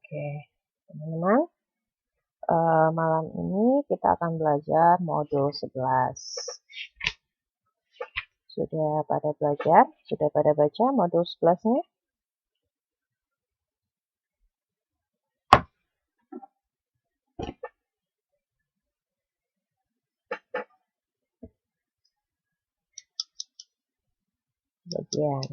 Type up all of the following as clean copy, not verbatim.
Oke, teman-teman, malam ini kita akan belajar modul 11. Sudah pada belajar? Sudah pada baca modul 11-nya? Bagian.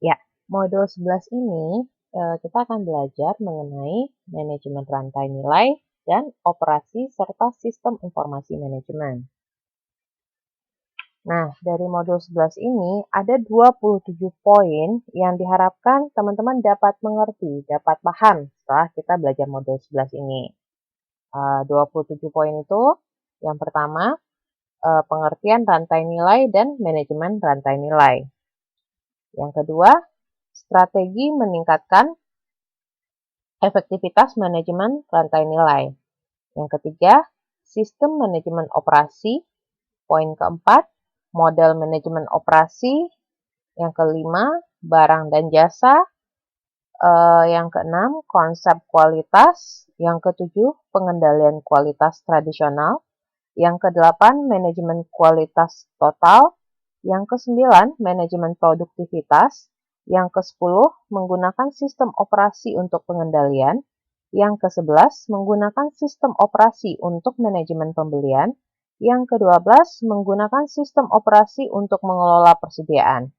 Ya, modul 11 ini kita akan belajar mengenai manajemen rantai nilai dan operasi serta sistem informasi manajemen. Nah, dari modul 11 ini ada 27 poin yang diharapkan teman-teman dapat mengerti, dapat paham setelah kita belajar modul 11 ini. 27 poin itu, yang pertama, pengertian rantai nilai dan manajemen rantai nilai. Yang kedua, strategi meningkatkan efektivitas manajemen rantai nilai. Yang ketiga, sistem manajemen operasi. Poin keempat, model manajemen operasi. Yang kelima, barang dan jasa. Yang keenam, konsep kualitas. Yang ketujuh, pengendalian kualitas tradisional. Yang kedelapan, manajemen kualitas total. Yang kesembilan, manajemen produktivitas. Yang ke-10, menggunakan sistem operasi untuk pengendalian. Yang ke-11, menggunakan sistem operasi untuk manajemen pembelian. Yang ke-12, menggunakan sistem operasi untuk mengelola persediaan.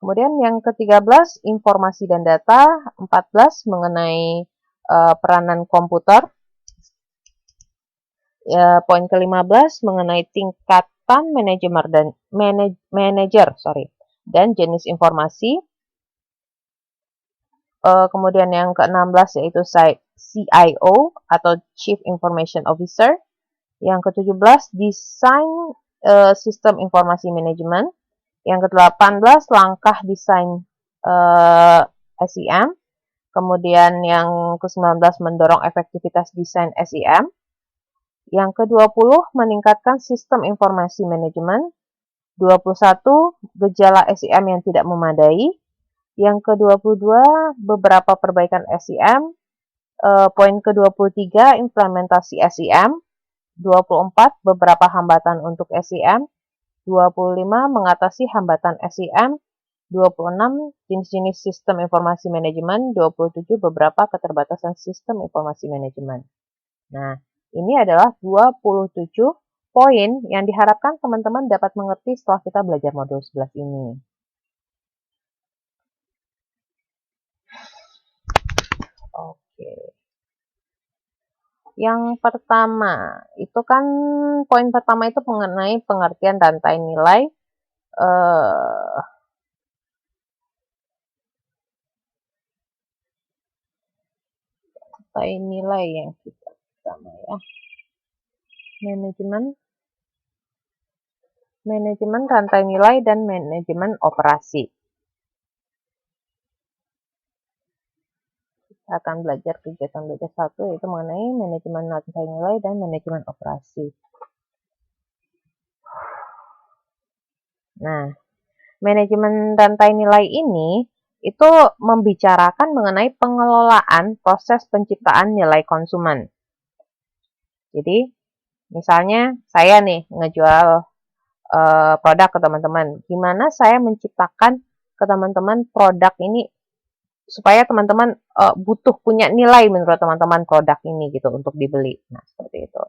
Kemudian yang ke-13, informasi dan data. 14, mengenai peranan komputer. Poin ke-15, mengenai tingkatan manajer dan jenis informasi. Kemudian yang ke-16 yaitu CIO atau Chief Information Officer. Yang ke-17, desain sistem informasi manajemen. Yang ke-18, langkah desain SIM. Kemudian yang ke-19, mendorong efektivitas desain SIM. Yang ke-20, meningkatkan sistem informasi manajemen. 21, gejala SIM yang tidak memadai. Yang ke-22, beberapa perbaikan SIM. Poin ke-23, implementasi SIM. 24, beberapa hambatan untuk SIM. 25, mengatasi hambatan SIM. 26, jenis-jenis sistem informasi manajemen. 27, beberapa keterbatasan sistem informasi manajemen. Nah, ini adalah 27 poin yang diharapkan teman-teman dapat mengerti setelah kita belajar modul 11 ini. Oke. Yang pertama, itu kan poin pertama itu mengenai pengertian rantai nilai. Rantai nilai yang kita pertama ya. Manajemen rantai nilai dan manajemen operasi. Kita akan belajar kegiatan belajar 1 yaitu mengenai manajemen rantai nilai dan manajemen operasi. Nah, manajemen rantai nilai ini itu membicarakan mengenai pengelolaan proses penciptaan nilai konsumen. Jadi, misalnya saya nih ngejual produk ke teman-teman. Gimana saya menciptakan ke teman-teman produk ini supaya teman-teman butuh punya nilai menurut teman-teman produk ini gitu untuk dibeli. Nah, seperti itu.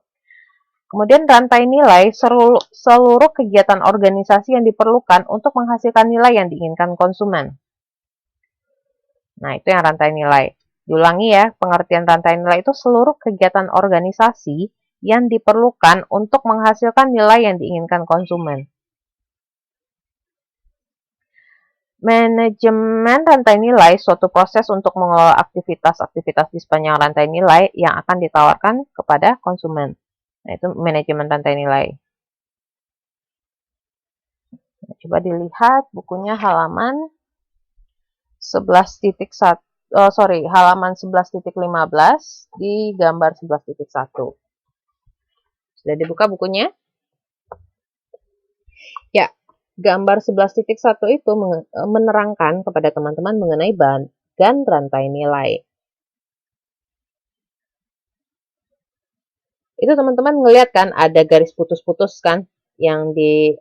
Kemudian rantai nilai seluruh kegiatan organisasi yang diperlukan untuk menghasilkan nilai yang diinginkan konsumen. Nah, itu yang rantai nilai. Diulangi ya, pengertian rantai nilai itu seluruh kegiatan organisasi yang diperlukan untuk menghasilkan nilai yang diinginkan konsumen. Manajemen rantai nilai suatu proses untuk mengelola aktivitas-aktivitas di sepanjang rantai nilai yang akan ditawarkan kepada konsumen. Nah, itu manajemen rantai nilai. Nah, coba dilihat bukunya halaman 11.15 di gambar 11.1. Sudah dibuka bukunya? Ya, gambar 11.1 itu menerangkan kepada teman-teman mengenai bagan rantai nilai. itu teman-teman ngelihat kan ada garis putus-putus kan yang di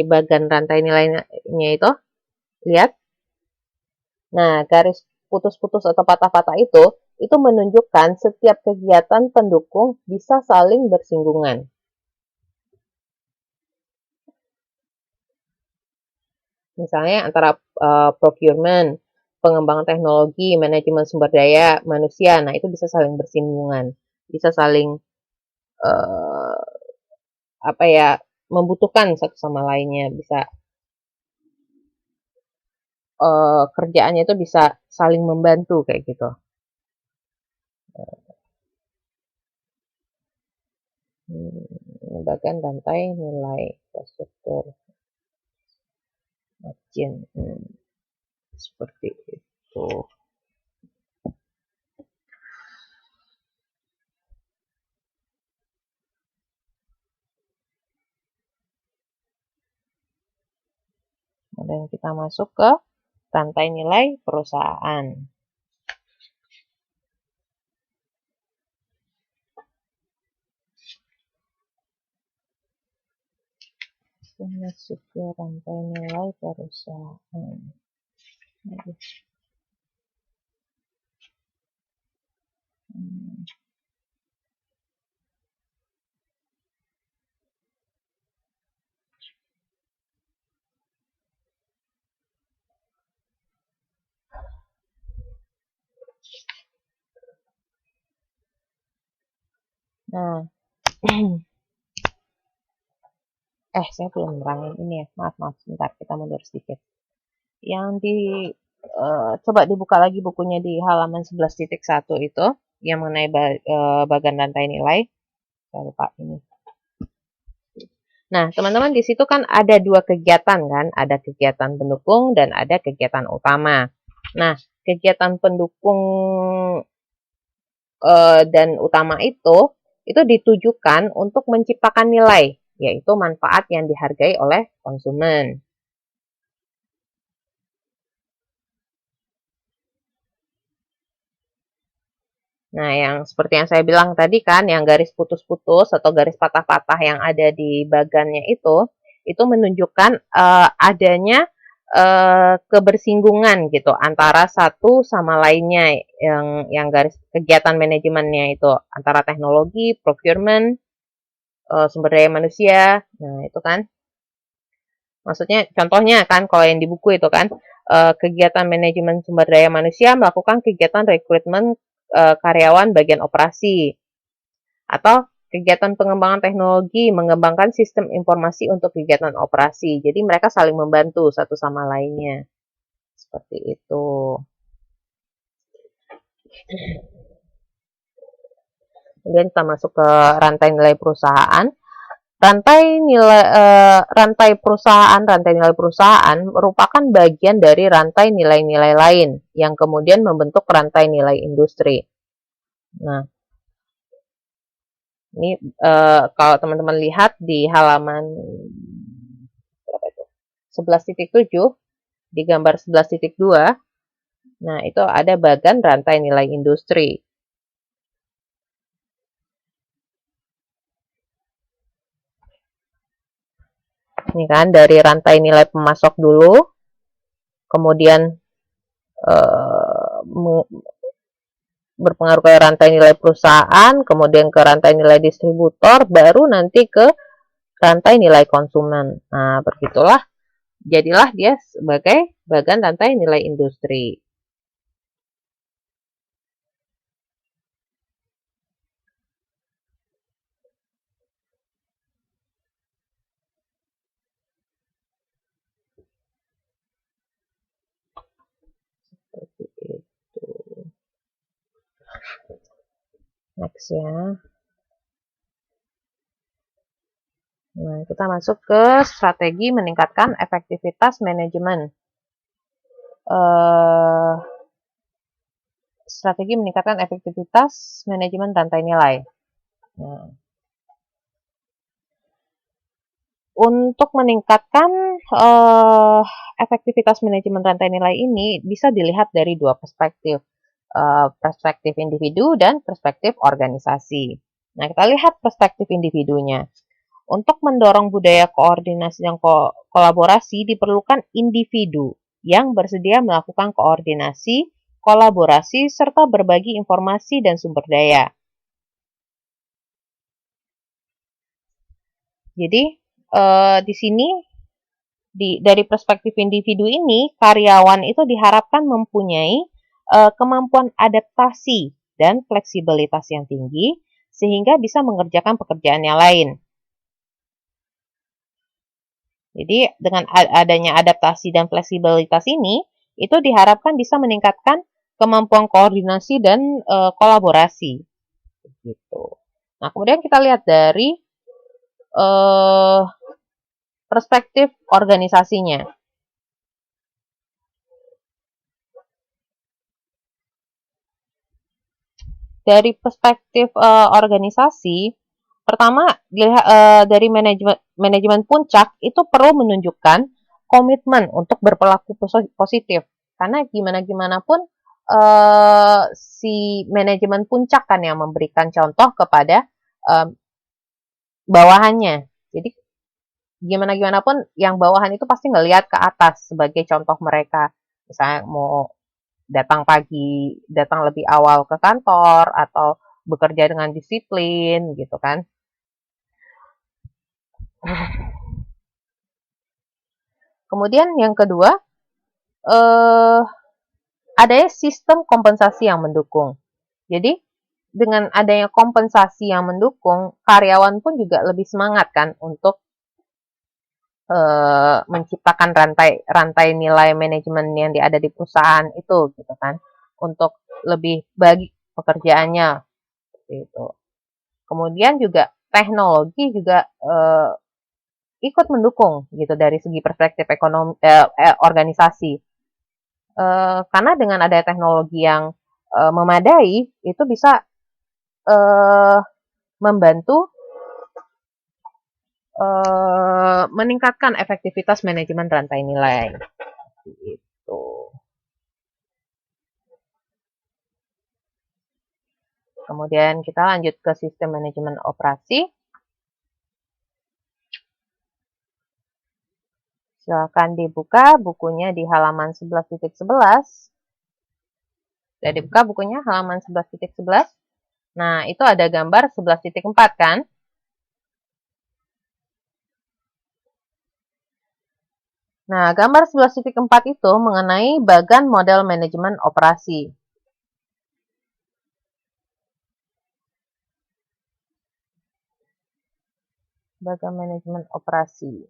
bagian rantai nilainya itu, lihat. Nah, garis putus-putus atau patah-patah itu menunjukkan setiap kegiatan pendukung bisa saling bersinggungan. Misalnya antara procurement, pengembangan teknologi, manajemen sumber daya manusia, nah itu bisa saling bersinggungan, bisa saling apa ya, membutuhkan satu sama lainnya, bisa kerjaannya itu bisa saling membantu kayak gitu. Bagian rantai nilai struktur margin, seperti itu. Kemudian kita masuk ke rantai nilai perusahaan. Masuk ke rantai nilai perusahaan. Nah, saya belum nerangin ini ya. Maaf, sebentar, kita mundur sedikit. Yang coba dibuka lagi bukunya di halaman 11.1 itu, yang mengenai bagian rantai nilai. Saya lupa ini. Nah, teman-teman di situ kan ada dua kegiatan kan, ada kegiatan pendukung dan ada kegiatan utama. Nah, kegiatan pendukung dan utama itu ditujukan untuk menciptakan nilai, yaitu manfaat yang dihargai oleh konsumen. Nah, yang seperti yang saya bilang tadi kan, yang garis putus-putus atau garis patah-patah yang ada di bagannya itu menunjukkan adanya kebersinggungan gitu antara satu sama lainnya, yang garis kegiatan manajemennya itu antara teknologi, procurement, sumber daya manusia. Nah, itu kan. Maksudnya contohnya kan kalau yang di buku itu kan, kegiatan manajemen sumber daya manusia melakukan kegiatan rekrutmen karyawan bagian operasi, atau kegiatan pengembangan teknologi mengembangkan sistem informasi untuk kegiatan operasi. Jadi mereka saling membantu satu sama lainnya. Seperti itu. Kemudian kita masuk ke rantai nilai perusahaan. Rantai nilai perusahaan merupakan bagian dari rantai nilai-nilai lain yang kemudian membentuk rantai nilai industri. Nah, ini kalau teman-teman lihat di halaman 11.7 di gambar 11.2, nah itu ada bagan rantai nilai industri. Ini kan dari rantai nilai pemasok dulu, kemudian berpengaruh ke rantai nilai perusahaan, kemudian ke rantai nilai distributor, baru nanti ke rantai nilai konsumen. Nah, begitulah, jadilah dia sebagai bagian rantai nilai industri. Seperti itu. Next ya. Nah, kita masuk ke strategi meningkatkan efektivitas manajemen. Strategi meningkatkan efektivitas manajemen rantai nilai. Nah, untuk meningkatkan efektivitas manajemen rantai nilai ini bisa dilihat dari dua perspektif. perspektif individu dan perspektif organisasi. Nah, kita lihat perspektif individunya. Untuk mendorong budaya koordinasi dan kolaborasi diperlukan individu yang bersedia melakukan koordinasi, kolaborasi, serta berbagi informasi dan sumber daya. Jadi, di sini dari perspektif individu ini, karyawan itu diharapkan mempunyai kemampuan adaptasi dan fleksibilitas yang tinggi sehingga bisa mengerjakan pekerjaan yang lain. Jadi dengan adanya adaptasi dan fleksibilitas ini, itu diharapkan bisa meningkatkan kemampuan koordinasi dan kolaborasi. Gitu. Nah, kemudian kita lihat dari perspektif organisasinya. Dari perspektif organisasi, pertama dari manajemen puncak itu perlu menunjukkan komitmen untuk berperilaku positif. Karena gimana pun si manajemen puncak kan yang memberikan contoh kepada bawahannya. Jadi gimana pun yang bawahan itu pasti ngelihat ke atas sebagai contoh mereka. Misalnya mau datang pagi, datang lebih awal ke kantor, atau bekerja dengan disiplin gitu kan. Kemudian yang kedua, adanya sistem kompensasi yang mendukung. Jadi dengan adanya kompensasi yang mendukung, karyawan pun juga lebih semangat kan untuk menciptakan rantai nilai manajemen yang ada di perusahaan itu gitu kan, untuk lebih bagi pekerjaannya gitu. Kemudian juga teknologi juga ikut mendukung gitu dari segi perspektif ekonomi organisasi, karena dengan ada teknologi yang memadai itu bisa membantu meningkatkan efektivitas manajemen rantai nilai. Gitu. Kemudian kita lanjut ke sistem manajemen operasi. Silakan dibuka bukunya di halaman 11.11. Sudah dibuka bukunya halaman 11.11. Nah, itu ada gambar 11.4 kan? Nah, gambar 11.4 itu mengenai bagan model manajemen operasi. Bagan manajemen operasi.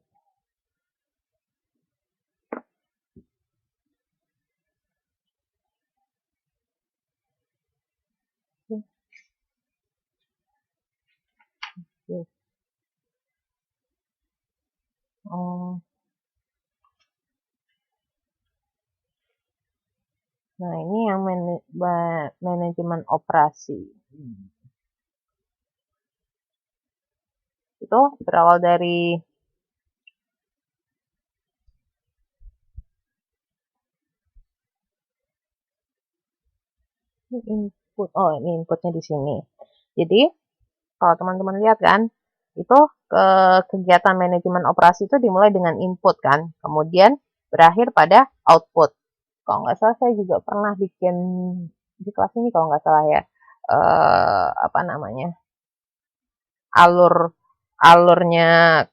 Nah, ini yang manajemen operasi. Itu berawal dari input. Oh, ini inputnya di sini. Jadi, kalau teman-teman lihat kan, itu kegiatan manajemen operasi itu dimulai dengan input kan, kemudian berakhir pada output. Kalau nggak salah saya juga pernah bikin di kelas ini kalau nggak salah ya, apa namanya, alurnya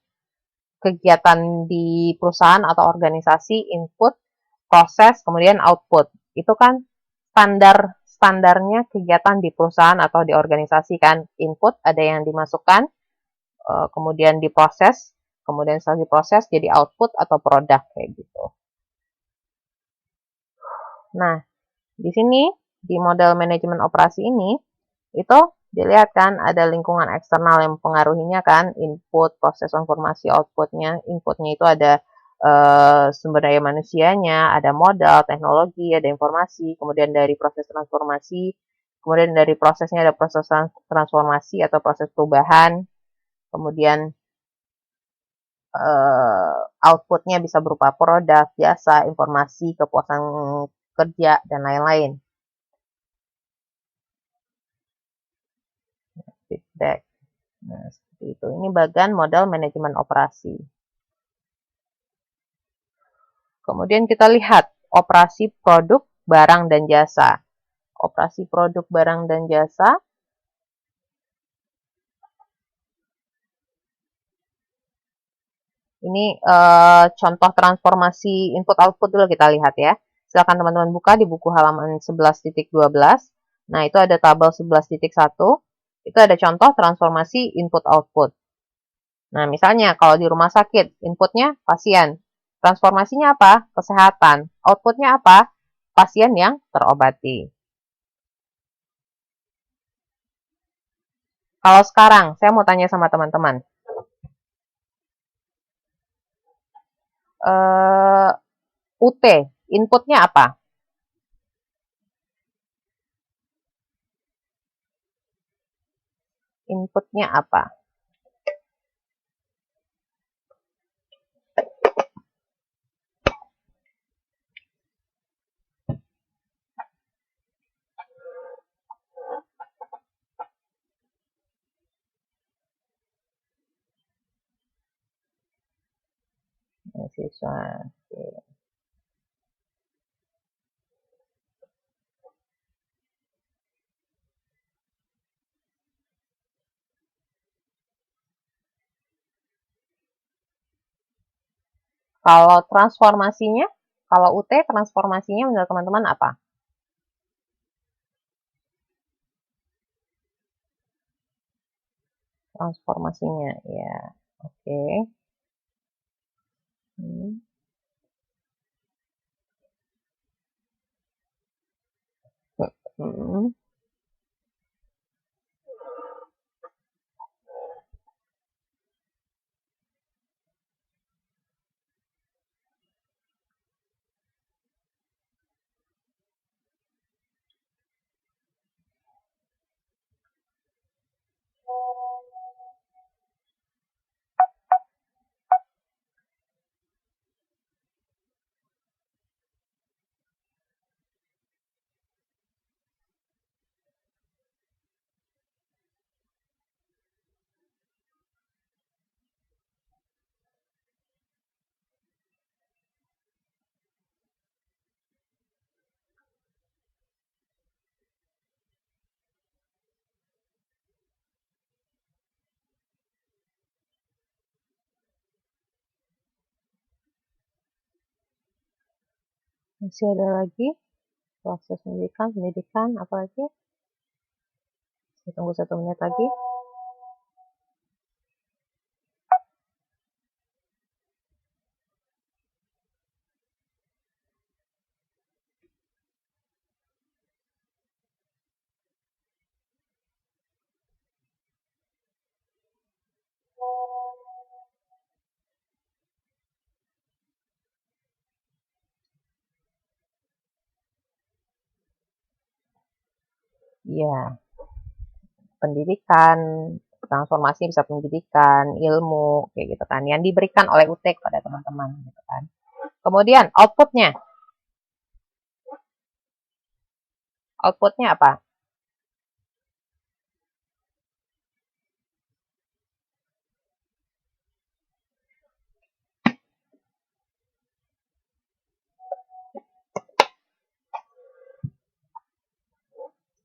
kegiatan di perusahaan atau organisasi, input, proses, kemudian output. Itu kan standarnya kegiatan di perusahaan atau di organisasi kan. Input ada yang dimasukkan, kemudian diproses, kemudian setelah diproses jadi output atau produk kayak gitu. Nah, di sini di model manajemen operasi ini itu dilihat kan ada lingkungan eksternal yang mempengaruhinya kan, input, proses informasi, outputnya. Inputnya itu ada sumber daya manusianya, ada modal, teknologi, ada informasi, kemudian dari proses transformasi, kemudian dari prosesnya ada proses transformasi atau proses perubahan, kemudian outputnya bisa berupa produk, jasa, informasi, kepuasan kerja, dan lain-lain. DEC. Nah, seperti itu. Ini bagian model manajemen operasi. Kemudian kita lihat operasi produk, barang, dan jasa. Operasi produk, barang, dan jasa. Ini contoh transformasi input-output dulu kita lihat ya. Silakan teman-teman buka di buku halaman 11.12. Nah, itu ada tabel 11.1. Itu ada contoh transformasi input-output. Nah, misalnya kalau di rumah sakit, inputnya pasien. Transformasinya apa? Kesehatan. Outputnya apa? Pasien yang terobati. Kalau sekarang, saya mau tanya sama teman-teman. UT, inputnya apa? Inputnya apa? Siswa. Kalau transformasinya, kalau UT transformasinya menurut teman-teman apa? Transformasinya, ya. Oke. Hmm. Hmm. Masih ada lagi proses pendidikan, apa lagi? Saya tunggu 1 menit lagi. Ya, pendidikan, transformasi bisa pendidikan, ilmu, kayak gitu kan, yang diberikan oleh UT kepada teman-teman, gitu kan. Kemudian outputnya apa?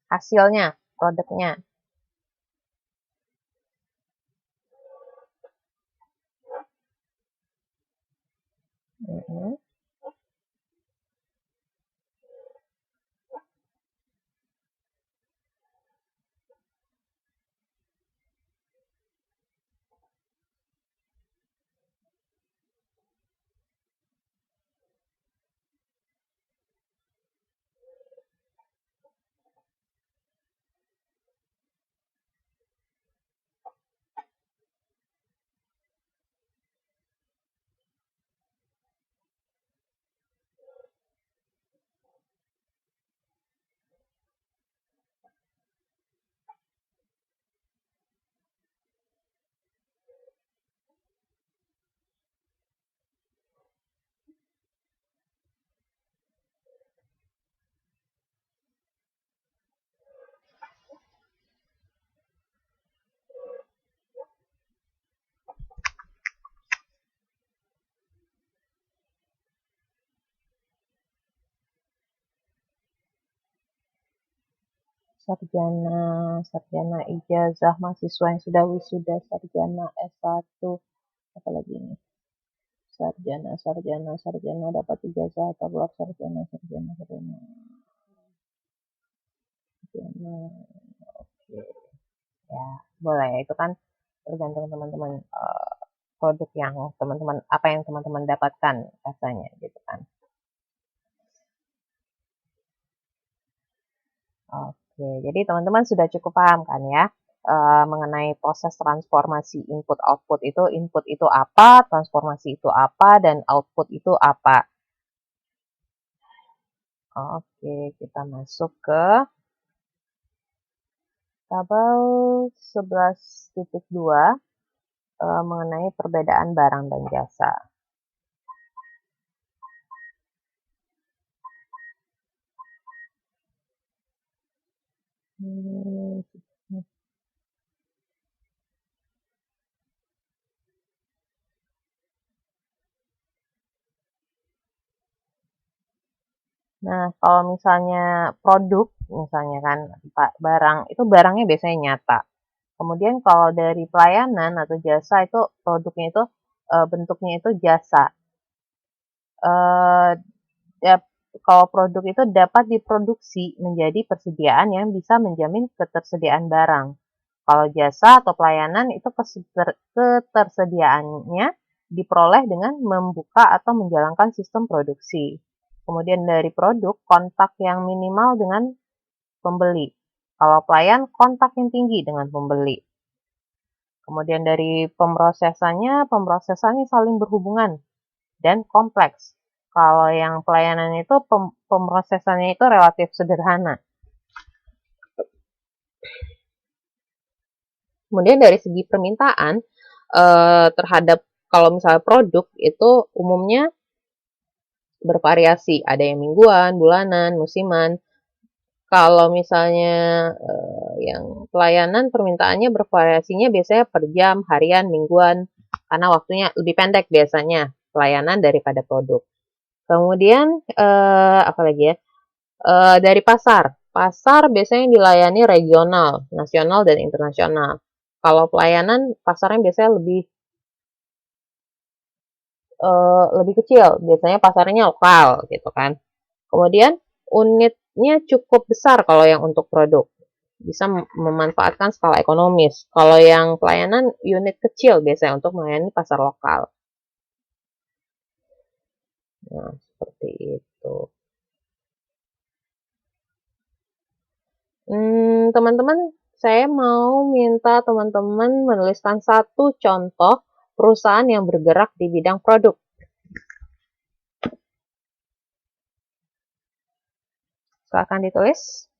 Hasilnya, produknya. Mhm. sarjana ijazah mahasiswa yang sudah wisuda, sarjana S1, apalagi ini, sarjana dapat ijazah atau gelar sarjana, oke. Ya, boleh. Itu kan tergantung teman-teman produk yang teman-teman, apa yang teman-teman dapatkan rasanya gitu kan. Oke, jadi teman-teman sudah cukup paham kan ya mengenai proses transformasi input itu apa, transformasi itu apa, dan output itu apa. Oke, kita masuk ke tabel 11.2 mengenai perbedaan barang dan jasa. Nah, kalau misalnya produk, misalnya kan barang, itu barangnya biasanya nyata. Kemudian kalau dari pelayanan atau jasa itu produknya itu bentuknya itu jasa. Kalau produk itu dapat diproduksi menjadi persediaan yang bisa menjamin ketersediaan barang. Kalau jasa atau pelayanan itu ketersediaannya diperoleh dengan membuka atau menjalankan sistem produksi. Kemudian dari produk, kontak yang minimal dengan pembeli. Kalau pelayan, kontak yang tinggi dengan pembeli. Kemudian dari pemrosesannya saling berhubungan dan kompleks. Kalau yang pelayanan itu pemrosesannya itu relatif sederhana. Kemudian dari segi permintaan terhadap kalau misalnya produk itu umumnya bervariasi, ada yang mingguan, bulanan, musiman. Kalau misalnya yang pelayanan permintaannya bervariasinya biasanya per jam, harian, mingguan, karena waktunya lebih pendek biasanya pelayanan daripada produk. Kemudian apa lagi ya? Dari pasar biasanya dilayani regional, nasional, dan internasional. Kalau pelayanan pasarnya biasanya lebih kecil, biasanya pasarnya lokal gitu kan. Kemudian unitnya cukup besar kalau yang untuk produk, bisa memanfaatkan skala ekonomis. Kalau yang pelayanan unit kecil biasanya untuk melayani pasar lokal. Nah, seperti itu. Teman-teman, saya mau minta teman-teman menuliskan satu contoh perusahaan yang bergerak di bidang produk. Silakan ditulis.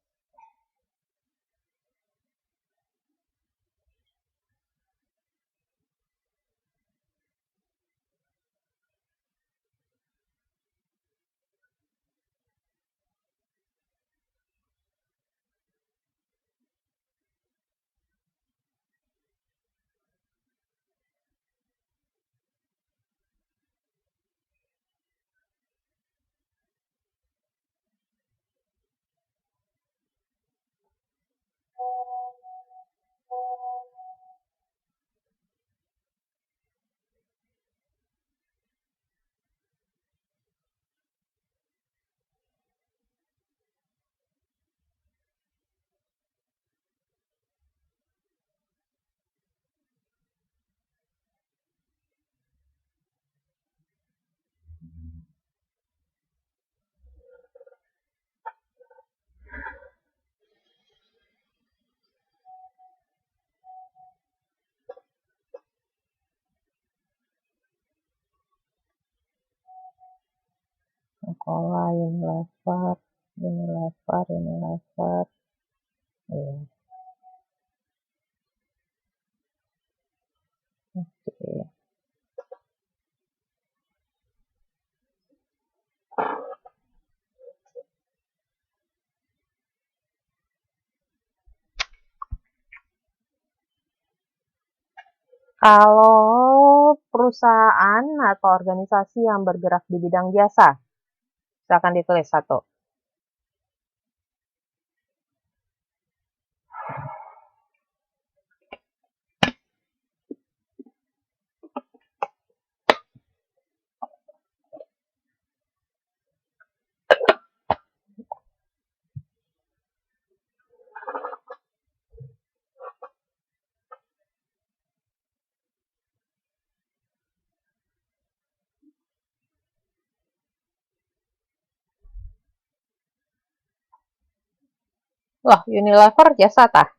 Coca-Cola, Unilever. Iya. Oke. Kalau perusahaan atau organisasi yang bergerak di bidang jasa, silakan ditulis satu. Loh, Unilever jasa tah?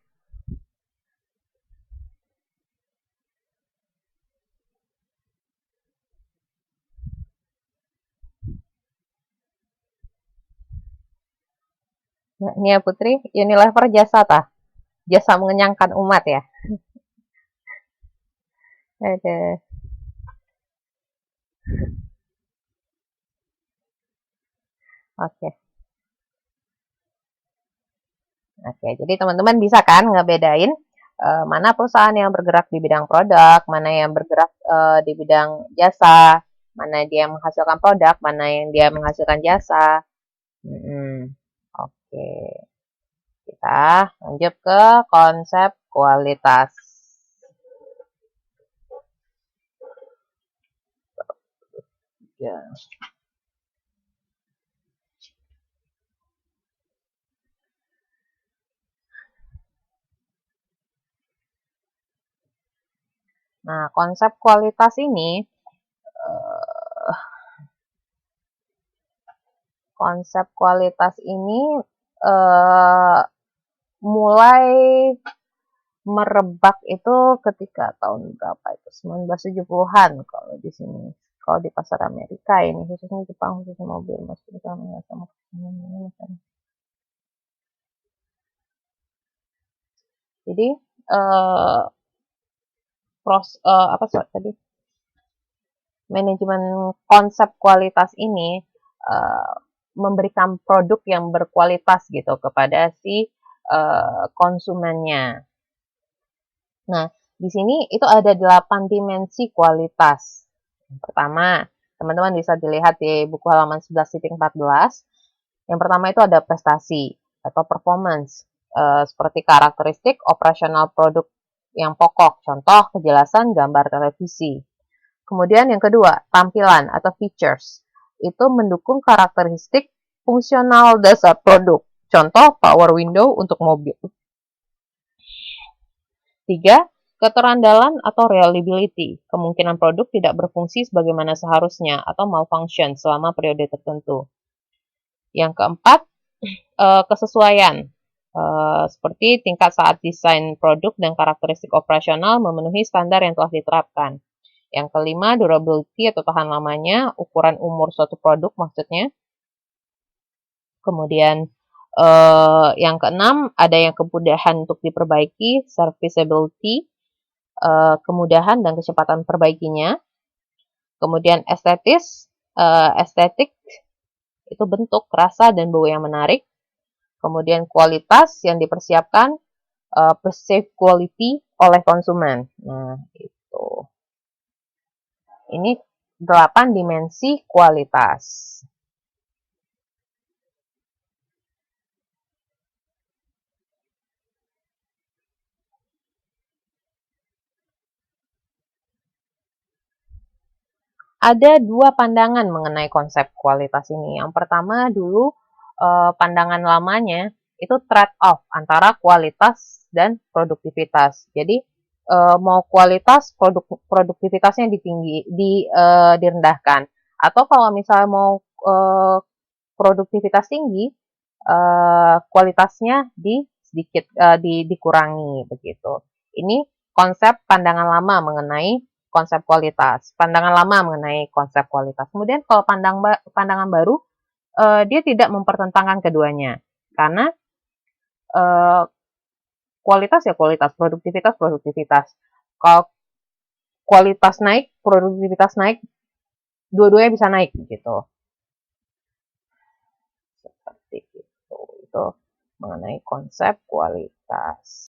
Nia Putri, Unilever jasa tah? Jasa mengenyangkan umat ya? Ada. Oke. Oke, jadi teman-teman bisa kan ngebedain mana perusahaan yang bergerak di bidang produk, mana yang bergerak di bidang jasa, mana dia yang menghasilkan produk, mana yang dia menghasilkan jasa. Oke, kita lanjut ke konsep kualitas. Ya. Nah, konsep kualitas ini mulai merebak itu ketika tahun berapa itu? 1970-an kalau di sini. Kalau di pasar Amerika ini, khususnya Jepang, khususnya mobil, maksudnya sama jadi manajemen konsep kualitas ini memberikan produk yang berkualitas gitu kepada si konsumennya. Nah, di sini itu ada 8 dimensi kualitas. Yang pertama, teman-teman bisa dilihat di buku halaman 11.14. Yang pertama itu ada prestasi atau performance, seperti karakteristik operasional produk yang pokok, contoh kejelasan gambar televisi. Kemudian yang kedua, tampilan atau features. Itu mendukung karakteristik fungsional dasar produk. Contoh, power window untuk mobil. 3. Keterandalan atau reliability. Kemungkinan produk tidak berfungsi sebagaimana seharusnya atau malfunction selama periode tertentu. Yang keempat, kesesuaian. Seperti tingkat saat desain produk dan karakteristik operasional memenuhi standar yang telah diterapkan. Yang kelima, durability atau tahan lamanya, ukuran umur suatu produk maksudnya. Kemudian yang keenam, ada yang kemudahan untuk diperbaiki, serviceability, kemudahan dan kecepatan perbaikinya. Kemudian estetik, itu bentuk, rasa, dan bau yang menarik. Kemudian kualitas yang dipersiapkan, perceived quality oleh konsumen. Nah, itu. Ini 8 dimensi kualitas. Ada 2 pandangan mengenai konsep kualitas ini. Yang pertama dulu pandangan lamanya itu trade off antara kualitas dan produktivitas. Jadi mau kualitas, produktivitasnya direndahkan. Atau kalau misalnya mau produktivitas tinggi, kualitasnya dikurangi begitu. Ini konsep pandangan lama mengenai konsep kualitas. Pandangan lama mengenai konsep kualitas. Kemudian kalau pandangan baru, dia tidak mempertentangkan keduanya. Karena kualitas ya kualitas, produktivitas. Kalau kualitas naik, produktivitas naik, dua-duanya bisa naik gitu. Seperti itu mengenai konsep kualitas.